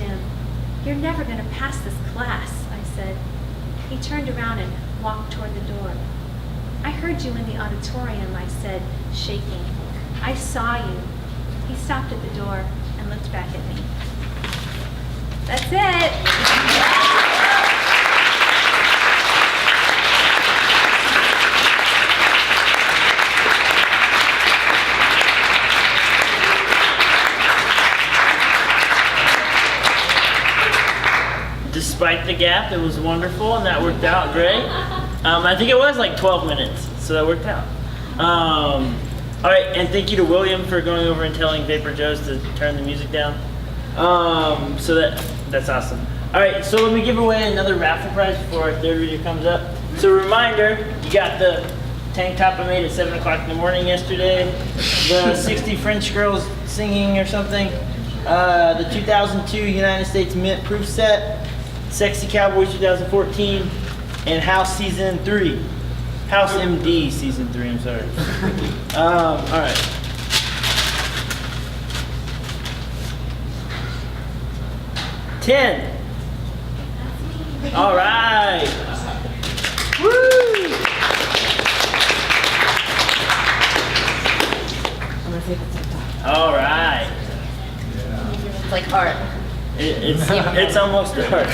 dim. "You're never going to pass this class," I said. He turned around and walked toward the door. "I heard you in the auditorium," I said, shaking. "I saw you." He stopped at the door and looked back at me. That's it. Despite the gap, it was wonderful, and that worked out great. I think it was like 12 minutes, so that worked out. All right, and thank you to William for going over and telling Vapor Joe's to turn the music down. So that's awesome. All right, so let me give away another raffle prize before our third reader comes up. So reminder, you got the tank top I made at 7 o'clock in the morning yesterday, the 60 French girls singing or something, the 2002 United States Mint Proof Set, Sexy Cowboys 2014, and House Season 3. House MD Season 3, I'm sorry. All right. $10. All right. Woo! All right. It's like art. It's almost art.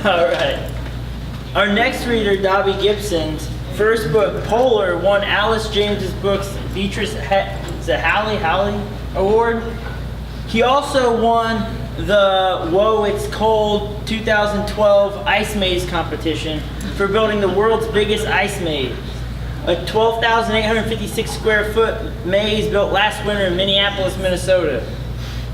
All right. Our next reader, Dobby Gibson's first book, Polar, won Alice James's book's Beatrice Halley Award. He also won the Whoa It's Cold 2012 Ice Maze competition for building the world's biggest ice maze. A 12,856 square foot maze built last winter in Minneapolis, Minnesota.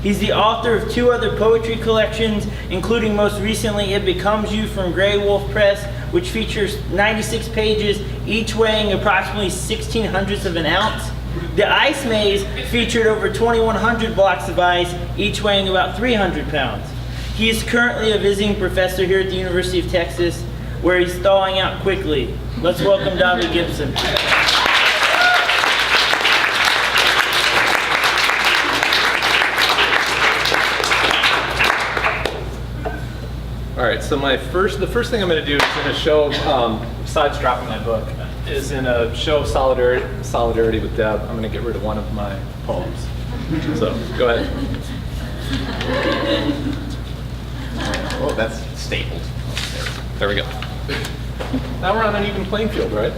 He's the author of 2 other poetry collections, including most recently It Becomes You from Grey Wolf Press, which features 96 pages, each weighing approximately 1/1600th of an ounce. The Ice Maze featured over 2,100 blocks of ice, each weighing about 300 pounds. He is currently a visiting professor here at the University of Texas, where he's thawing out quickly. Let's welcome Dobby Gibson. All right, so the first thing I'm going to do is in a show of, besides dropping my book, is in a show of solidarity with Deb, I'm going to get rid of one of my poems. So, go ahead. Oh, that's stapled. There we go. Now we're on an even playing field, right?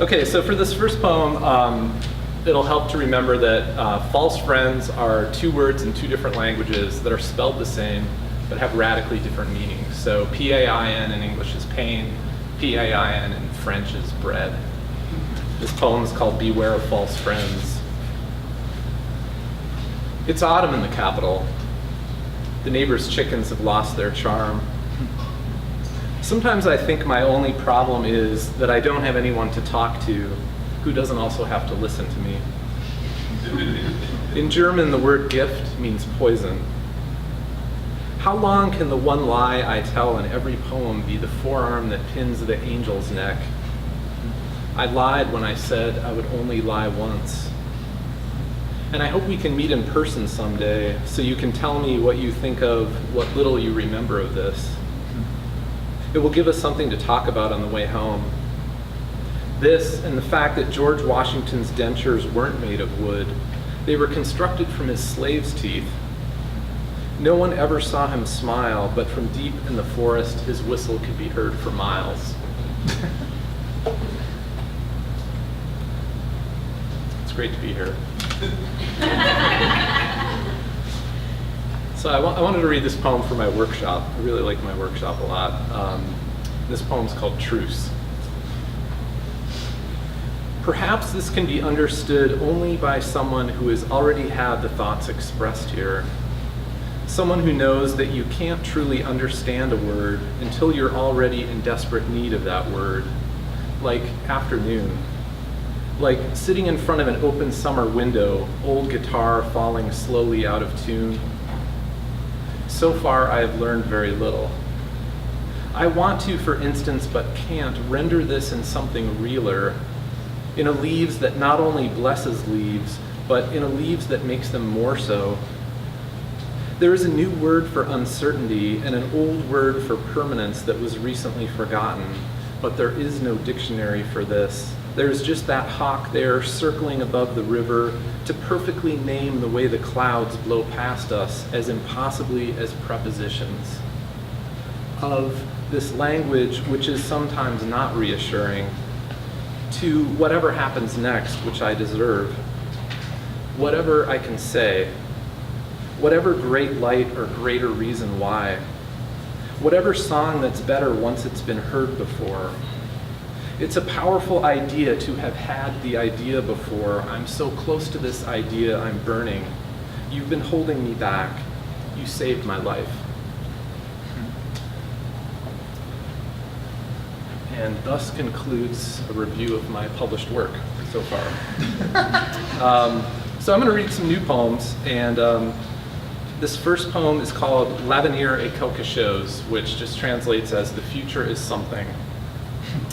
Okay, so for this first poem, it'll help to remember that false friends are 2 words in 2 different languages that are spelled the same but have radically different meanings. So P-A-I-N in English is pain, P-A-I-N in French is bread. This poem is called Beware of False Friends. It's autumn in the capital. The neighbors' chickens have lost their charm. Sometimes I think my only problem is that I don't have anyone to talk to who doesn't also have to listen to me. In German, the word gift means poison. How long can the one lie I tell in every poem be the forearm that pins the angel's neck? I lied when I said I would only lie once. And I hope we can meet in person someday so you can tell me what you think of what little you remember of this. It will give us something to talk about on the way home. This and the fact that George Washington's dentures weren't made of wood. They were constructed from his slaves' teeth. No one ever saw him smile, but from deep in the forest, his whistle could be heard for miles. It's great to be here. So I wanted to read this poem for my workshop. I really like my workshop a lot. This poem's called Truce. Perhaps this can be understood only by someone who has already had the thoughts expressed here. Someone who knows that you can't truly understand a word until you're already in desperate need of that word. Like afternoon. Like sitting in front of an open summer window, old guitar falling slowly out of tune. So far, I have learned very little. I want to, for instance, but can't, render this in something realer, in a leaves that not only blesses leaves, but in a leaves that makes them more so. There is a new word for uncertainty and an old word for permanence that was recently forgotten, but there is no dictionary for this. There's just that hawk there circling above the river to perfectly name the way the clouds blow past us as impossibly as prepositions. Of this language, which is sometimes not reassuring, to whatever happens next, which I deserve. Whatever I can say, whatever great light or greater reason why, whatever song that's better once it's been heard before. It's a powerful idea to have had the idea before. I'm so close to this idea, I'm burning. You've been holding me back. You saved my life. And thus concludes a review of my published work so far. So I'm going to read some new poems, and this first poem is called L'avenir est quelque chose, which just translates as the future is something.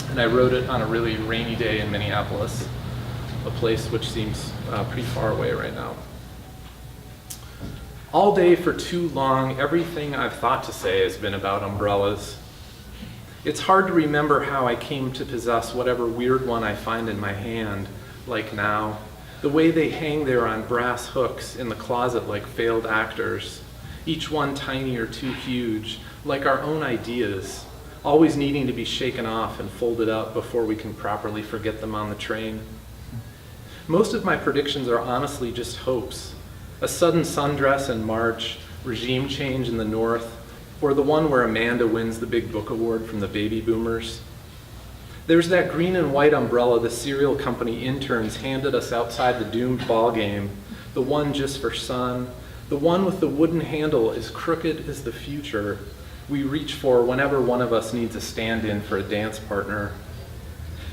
And I wrote it on a really rainy day in Minneapolis, a place which seems pretty far away right now. All day for too long, everything I've thought to say has been about umbrellas. It's hard to remember how I came to possess whatever weird one I find in my hand, like now. The way they hang there on brass hooks in the closet like failed actors, each one tiny or too huge, like our own ideas, always needing to be shaken off and folded up before we can properly forget them on the train. Most of my predictions are honestly just hopes. A sudden sundress in March, regime change in the north, or the one where Amanda wins the big book award from the baby boomers. There's that green and white umbrella the cereal company interns handed us outside the doomed ball game, the one just for sun, the one with the wooden handle as crooked as the future we reach for whenever one of us needs a stand-in for a dance partner.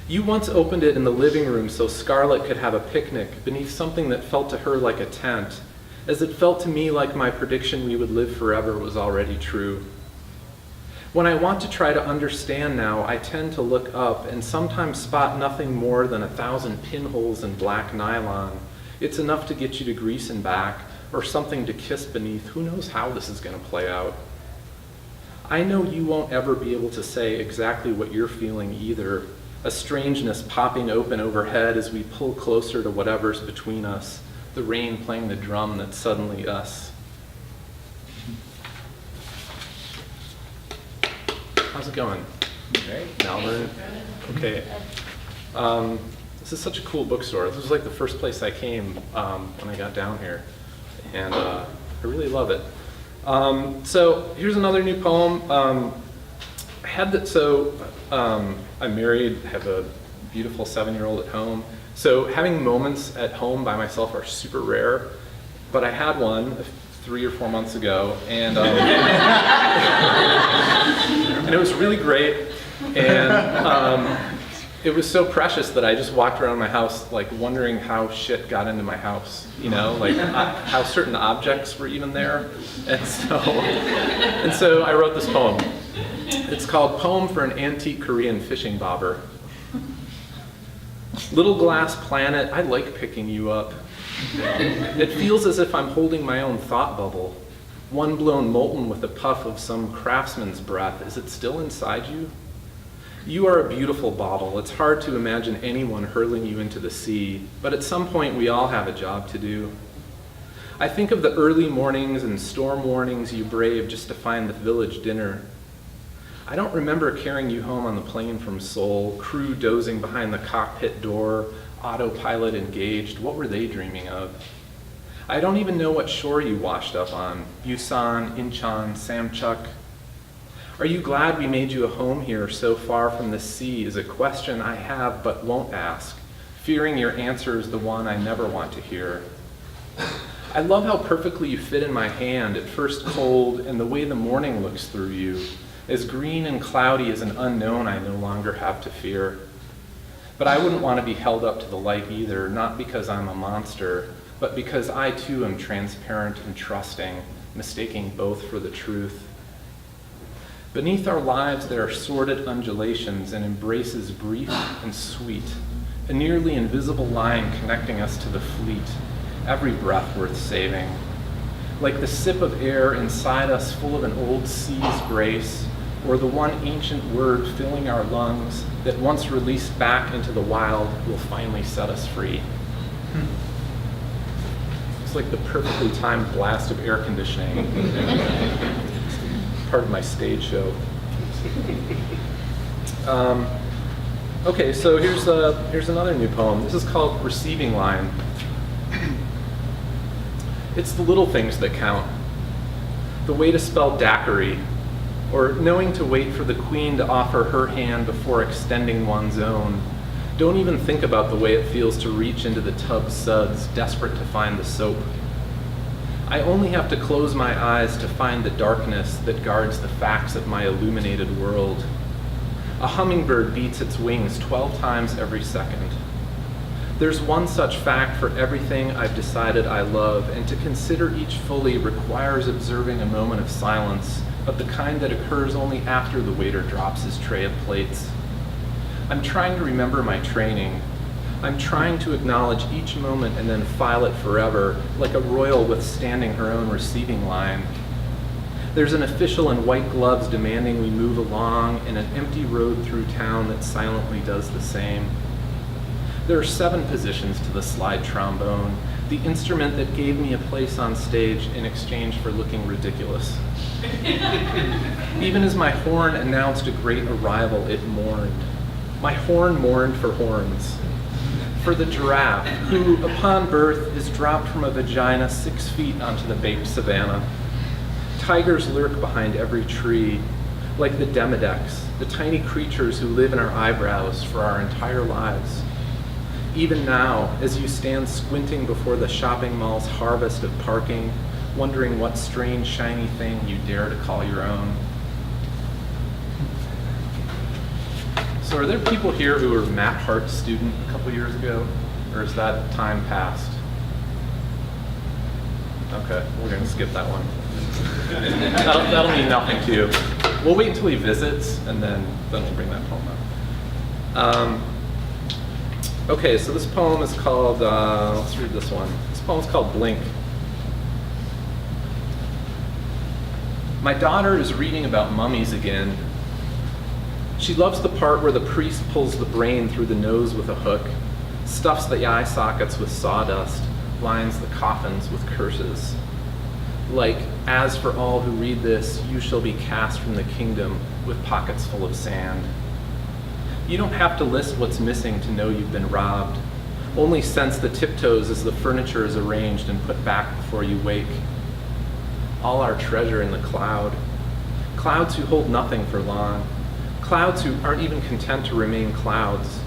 You once opened it in the living room so Scarlett could have a picnic beneath something that felt to her like a tent, as it felt to me like my prediction we would live forever was already true. When I want to try to understand now, I tend to look up and sometimes spot nothing more than 1,000 pinholes in black nylon. It's enough to get you to grease and back, or something to kiss beneath. Who knows how this is going to play out? I know you won't ever be able to say exactly what you're feeling either, a strangeness popping open overhead as we pull closer to whatever's between us, the rain playing the drum that's suddenly us. How's it going? Great. Malvern? Okay. This is such a cool bookstore. This was like the first place I came when I got down here, and I really love it. So here's another new poem. I'm married, have a beautiful 7-year-old at home. So having moments at home by myself are super rare, but I had one 3 or 4 months ago, and and it was really great, and it was so precious that I just walked around my house like wondering how shit got into my house, you know, like how certain objects were even there, and so I wrote this poem. It's called Poem for an Antique Korean Fishing Bobber. Little glass planet, I like picking you up. It feels as if I'm holding my own thought bubble, one blown molten with a puff of some craftsman's breath. Is it still inside you? You are a beautiful bauble. It's hard to imagine anyone hurling you into the sea, but at some point we all have a job to do. I think of the early mornings and storm warnings you braved just to find the village dinner. I don't remember carrying you home on the plane from Seoul, crew dozing behind the cockpit door, autopilot engaged. What were they dreaming of? I don't even know what shore you washed up on, Busan, Incheon, Samchuk. Are you glad we made you a home here so far from the sea is a question I have but won't ask, fearing your answer is the one I never want to hear. I love how perfectly you fit in my hand, at first cold, and the way the morning looks through you, as green and cloudy as an unknown I no longer have to fear. But I wouldn't want to be held up to the light either, not because I'm a monster, but because I too am transparent and trusting, mistaking both for the truth. Beneath our lives there are sordid undulations and embraces brief and sweet, a nearly invisible line connecting us to the fleet, every breath worth saving. Like the sip of air inside us full of an old sea's grace, or the one ancient word filling our lungs that once released back into the wild will finally set us free. It's like the perfectly timed blast of air conditioning. Part of my stage show. Okay, so here's another new poem. This is called Receiving Line. It's the little things that count. The way to spell daiquiri, or knowing to wait for the queen to offer her hand before extending one's own. Don't even think about the way it feels to reach into the tub suds, desperate to find the soap. I only have to close my eyes to find the darkness that guards the facts of my illuminated world. A hummingbird beats its wings 12 times every second. There's one such fact for everything I've decided I love, and to consider each fully requires observing a moment of silence, of the kind that occurs only after the waiter drops his tray of plates. I'm trying to remember my training. I'm trying to acknowledge each moment and then file it forever, like a royal withstanding her own receiving line. There's an official in white gloves demanding we move along, and an empty road through town that silently does the same. There are 7 positions to the slide trombone, the instrument that gave me a place on stage in exchange for looking ridiculous. Even as my horn announced a great arrival, it mourned. My horn mourned for horns. For the giraffe, who, upon birth, is dropped from a vagina 6 feet onto the baked savanna. Tigers lurk behind every tree, like the demodex, the tiny creatures who live in our eyebrows for our entire lives. Even now, as you stand squinting before the shopping mall's harvest of parking, wondering what strange shiny thing you dare to call your own. So are there people here who were Matt Hart's student a couple years ago? Or is that time past? Okay, we're gonna skip that one. That'll mean nothing to you. We'll wait until he visits, and then we'll bring that poem up. Okay, so this poem is called, let's read this one. This poem is called Blink. My daughter is reading about mummies again. She loves the part where the priest pulls the brain through the nose with a hook, stuffs the eye sockets with sawdust, lines the coffins with curses. Like, as for all who read this, you shall be cast from the kingdom with pockets full of sand. You don't have to list what's missing to know you've been robbed. Only sense the tiptoes as the furniture is arranged and put back before you wake. All our treasure in the cloud. Clouds who hold nothing for long. Clouds who aren't even content to remain clouds.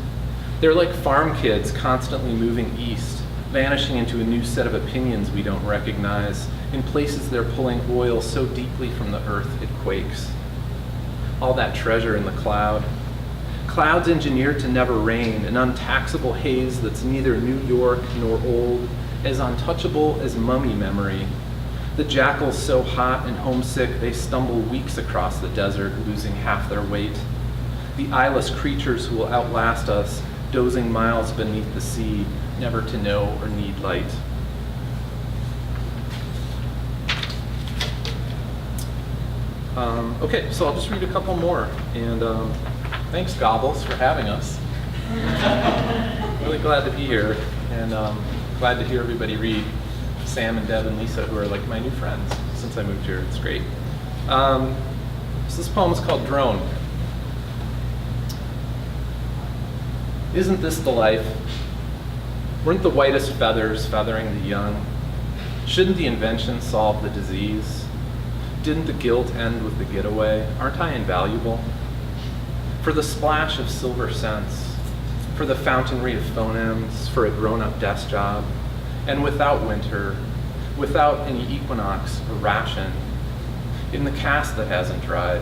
They're like farm kids constantly moving east, vanishing into a new set of opinions we don't recognize, in places they're pulling oil so deeply from the earth it quakes. All that treasure in the cloud. Clouds engineered to never rain, an untaxable haze that's neither New York nor old, as untouchable as mummy memory. The jackals so hot and homesick they stumble weeks across the desert, losing half their weight. The eyeless creatures who will outlast us, dozing miles beneath the sea, never to know or need light. Okay, so I'll just read a couple more, and thanks, Gobbles, for having us. Really glad to be here, and glad to hear everybody read. Sam and Deb and Lisa, who are like my new friends since I moved here. It's great. So this poem is called Drone. Isn't this the life? Weren't the whitest feathers feathering the young? Shouldn't the invention solve the disease? Didn't the guilt end with the getaway? Aren't I invaluable? For the splash of silver cents, for the fountainry of phonemes, for a grown-up desk job, and without winter, without any equinox or ration, in the cast that hasn't dried,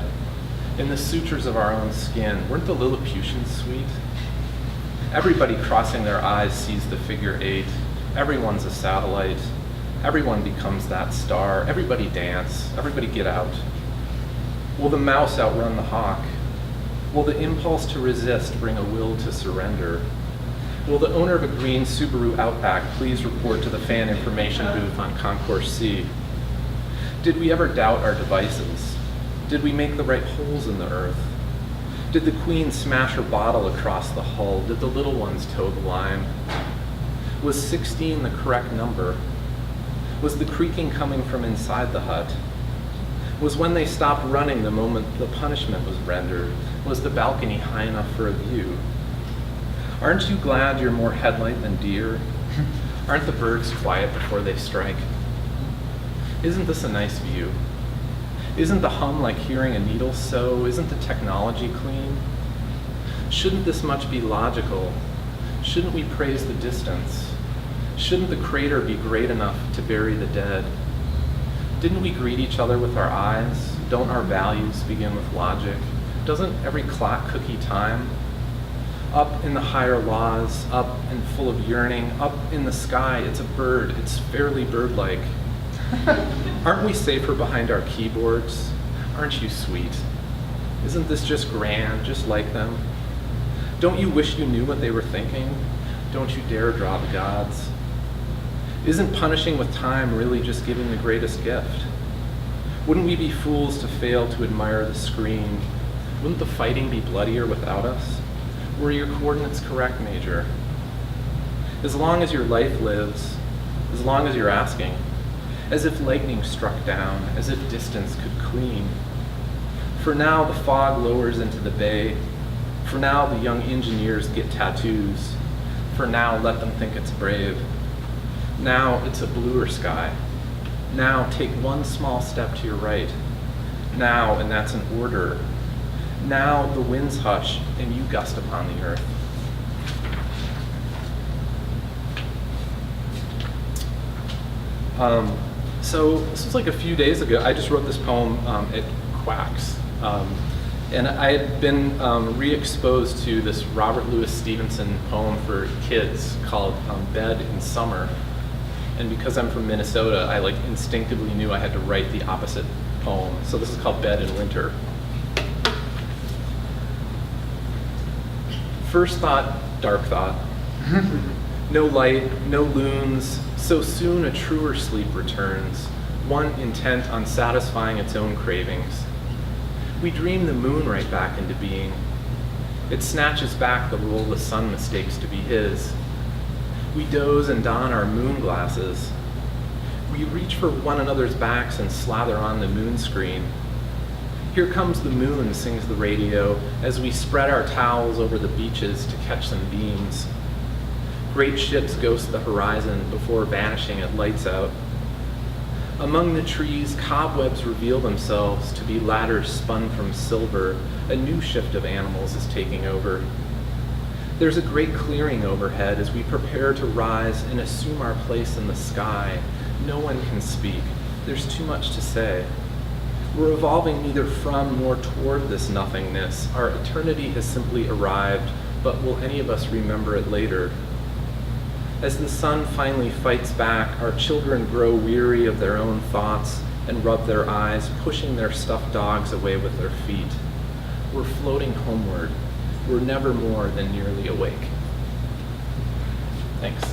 in the sutures of our own skin, weren't the Lilliputians sweet? Everybody crossing their eyes sees the figure 8. Everyone's a satellite. Everyone becomes that star. Everybody dance. Everybody get out. Will the mouse outrun the hawk? Will the impulse to resist bring a will to surrender? Will the owner of a green Subaru Outback please report to the fan information booth on Concourse C? Did we ever doubt our devices? Did we make the right holes in the earth? Did the queen smash her bottle across the hull? Did the little ones toe the line? Was 16 the correct number? Was the creaking coming from inside the hut? Was when they stopped running the moment the punishment was rendered? Was the balcony high enough for a view? Aren't you glad you're more headlight than deer? Aren't the birds quiet before they strike? Isn't this a nice view? Isn't the hum like hearing a needle sew? Isn't the technology clean? Shouldn't this much be logical? Shouldn't we praise the distance? Shouldn't the crater be great enough to bury the dead? Didn't we greet each other with our eyes? Don't our values begin with logic? Doesn't every clock cookie time? Up in the higher laws, up and full of yearning, up in the sky, it's a bird, it's fairly bird-like. Aren't we safer behind our keyboards? Aren't you sweet? Isn't this just grand, just like them? Don't you wish you knew what they were thinking? Don't you dare draw the gods? Isn't punishing with time really just giving the greatest gift? Wouldn't we be fools to fail to admire the screen? Wouldn't the fighting be bloodier without us? Were your coordinates correct, Major? As long as your life lives, as long as you're asking, as if lightning struck down, as if distance could clean. For now, the fog lowers into the bay. For now, the young engineers get tattoos. For now, let them think it's brave. Now, it's a bluer sky. Now, take one small step to your right. Now, and that's an order. Now, the winds hush, and you gust upon the earth. So this was like a few days ago. I just wrote this poem at Quacks. And I had been re-exposed to this Robert Louis Stevenson poem for kids called Bed in Summer. And because I'm from Minnesota, I like instinctively knew I had to write the opposite poem. So this is called Bed in Winter. First thought, dark thought. No light, no loons, so soon a truer sleep returns, one intent on satisfying its own cravings. We dream the moon right back into being. It snatches back the role the sun mistakes to be his. We doze and don our moon glasses. We reach for one another's backs and slather on the moon screen. Here comes the moon, sings the radio, as we spread our towels over the beaches to catch some beams. Great ships ghost the horizon before vanishing at lights out. Among the trees, cobwebs reveal themselves to be ladders spun from silver. A new shift of animals is taking over. There's a great clearing overhead as we prepare to rise and assume our place in the sky. No one can speak. There's too much to say. We're evolving neither from nor toward this nothingness. Our eternity has simply arrived, but will any of us remember it later? As the sun finally fights back, our children grow weary of their own thoughts and rub their eyes, pushing their stuffed dogs away with their feet. We're floating homeward. We're never more than nearly awake. Thanks.